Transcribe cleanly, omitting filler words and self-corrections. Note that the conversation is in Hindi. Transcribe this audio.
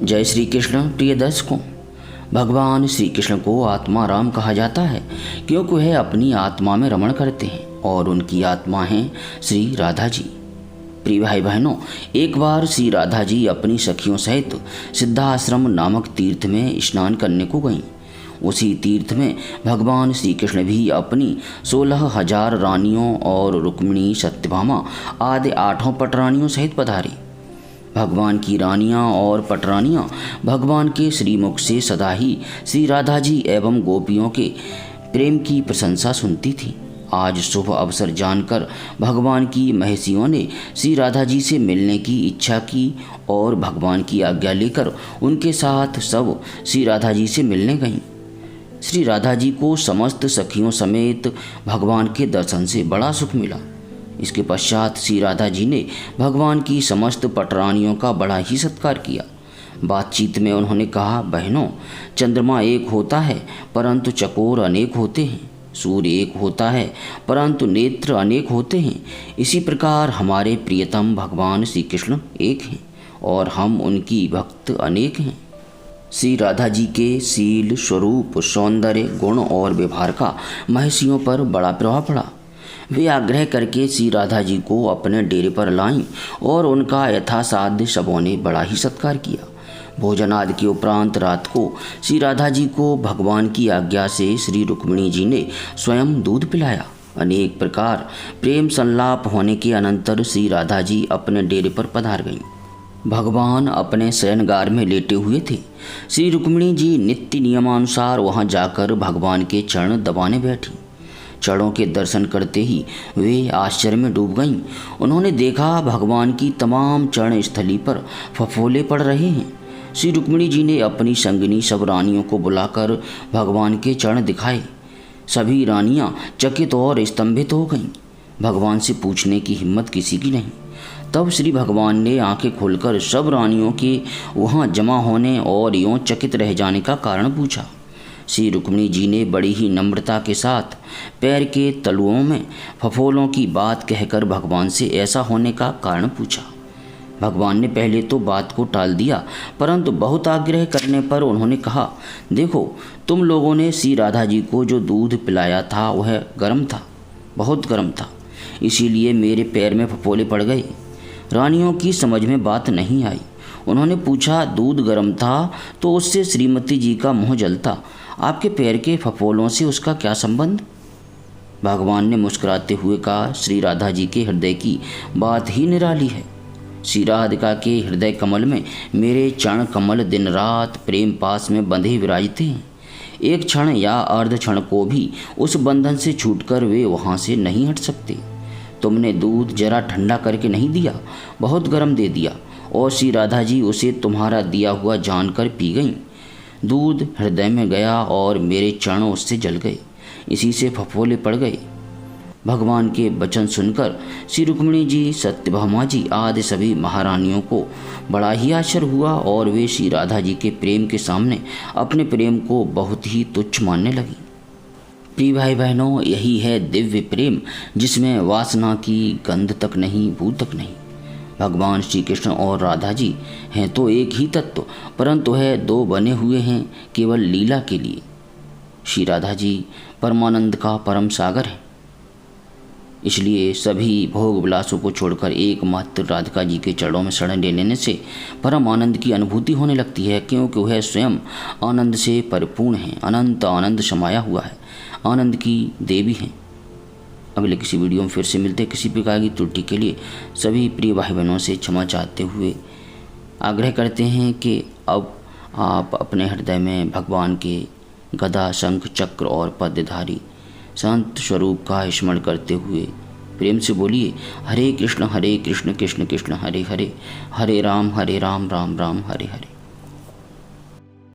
जय श्री कृष्ण। प्रिय दर्शकों, भगवान श्री कृष्ण को आत्मा राम कहा जाता है क्योंकि वह अपनी आत्मा में रमण करते हैं और उनकी आत्मा हैं श्री राधा जी। प्रिय भाई बहनों, एक बार श्री राधा जी अपनी सखियों सहित सिद्धाश्रम नामक तीर्थ में स्नान करने को गईं। उसी तीर्थ में भगवान श्री कृष्ण भी अपनी 16,000 रानियों और रुक्मिणी, सत्यभामा आदि 8 पटरानियों सहित पधारे। भगवान की रानियां और पटरानियां भगवान के श्रीमुख से सदा ही श्री राधा जी एवं गोपियों के प्रेम की प्रशंसा सुनती थीं। आज शुभ अवसर जानकर भगवान की महसियों ने श्री राधा जी से मिलने की इच्छा की और भगवान की आज्ञा लेकर उनके साथ सब श्री राधा जी से मिलने गईं। श्री राधा जी को समस्त सखियों समेत भगवान के दर्शन से बड़ा सुख मिला। इसके पश्चात श्री राधा जी ने भगवान की समस्त पटरानियों का बड़ा ही सत्कार किया। बातचीत में उन्होंने कहा, बहनों, चंद्रमा एक होता है परंतु चकोर अनेक होते हैं, सूर्य एक होता है परंतु नेत्र अनेक होते हैं। इसी प्रकार हमारे प्रियतम भगवान श्री कृष्ण एक हैं और हम उनकी भक्त अनेक हैं। श्री राधा जी के शील, स्वरूप, सौंदर्य, गुण और व्यवहार का महर्षियों पर बड़ा प्रभाव पड़ा। वे आग्रह करके श्री राधा जी को अपने डेरे पर लाईं और उनका यथासाध्य सबों ने बड़ा ही सत्कार किया। भोजन आदि के उपरांत रात को श्री राधा जी को भगवान की आज्ञा से श्री रुक्मिणी जी ने स्वयं दूध पिलाया। अनेक प्रकार प्रेम संलाप होने के अनंतर श्री राधा जी अपने डेरे पर पधार गईं। भगवान अपने शयनगार में लेटे हुए थे। श्री रुक्मिणी जी नित्य नियमानुसार वहां जाकर भगवान के चरण दबाने बैठी। चरणों के दर्शन करते ही वे आश्चर्य में डूब गईं। उन्होंने देखा भगवान की तमाम चरण स्थली पर फफोले पड़ रहे हैं। श्री रुक्मिणी जी ने अपनी संगिनी सब रानियों को बुलाकर भगवान के चरण दिखाए। सभी रानियां चकित और स्तंभित हो गईं। भगवान से पूछने की हिम्मत किसी की नहीं। तब श्री भगवान ने आंखें खोलकर सब रानियों के वहां जमा होने और यूं चकित रह जाने का कारण पूछा। श्री रुक्मिणी जी ने बड़ी ही नम्रता के साथ पैर के तलुओं में फफोलों की बात कहकर भगवान से ऐसा होने का कारण पूछा। भगवान ने पहले तो बात को टाल दिया, परंतु बहुत आग्रह करने पर उन्होंने कहा, देखो, तुम लोगों ने श्री राधा जी को जो दूध पिलाया था वह गर्म था, बहुत गर्म था, इसीलिए मेरे पैर में फफोले पड़ गए। रानियों की समझ में बात नहीं आई। उन्होंने पूछा, दूध गर्म था तो उससे श्रीमती जी का मुँह जलता, आपके पैर के फफोलों से उसका क्या संबंध? भगवान ने मुस्कुराते हुए कहा, श्री राधा जी के हृदय की बात ही निराली है। श्री राधिका के हृदय कमल में मेरे चरण कमल दिन रात प्रेम पास में बंधे विराजते हैं। एक क्षण या अर्ध क्षण को भी उस बंधन से छूटकर वे वहाँ से नहीं हट सकते। तुमने दूध जरा ठंडा करके नहीं दिया, बहुत गर्म दे दिया और श्री राधा जी उसे तुम्हारा दिया हुआ जानकर पी गईं। दूध हृदय में गया और मेरे चरण उससे जल गए, इसी से फफोले पड़ गए। भगवान के वचन सुनकर श्री रुक्मिणी जी, सत्यभामा जी आदि सभी महारानियों को बड़ा ही आश्चर्य हुआ और वे श्री राधा जी के प्रेम के सामने अपने प्रेम को बहुत ही तुच्छ मानने लगी। प्रिय भाई बहनों, यही है दिव्य प्रेम जिसमें वासना की गंध तक नहीं, बू तक नहीं। भगवान श्री कृष्ण और राधा जी हैं तो एक ही तत्व, परंतु है दो बने हुए हैं केवल लीला के लिए। श्री राधा जी परमानंद का परम सागर है, इसलिए सभी भोग विलासों को छोड़कर एकमात्र राधिका जी के चरणों में शरण ले लेने से परम आनंद की अनुभूति होने लगती है, क्योंकि वह स्वयं आनंद से परिपूर्ण है, अनंत आनंद समाया हुआ है, आनंद की देवी हैं। अगले किसी वीडियो में फिर से मिलते हैं। किसी प्रकार की त्रुटि के लिए सभी प्रिय भाई बहनों से क्षमा चाहते हुए आग्रह करते हैं कि अब आप अपने हृदय में भगवान के गदा, शंख, चक्र और पद्मधारी संत स्वरूप का स्मरण करते हुए प्रेम से बोलिए, हरे कृष्ण कृष्ण कृष्ण हरे हरे, हरे राम राम राम हरे हरे।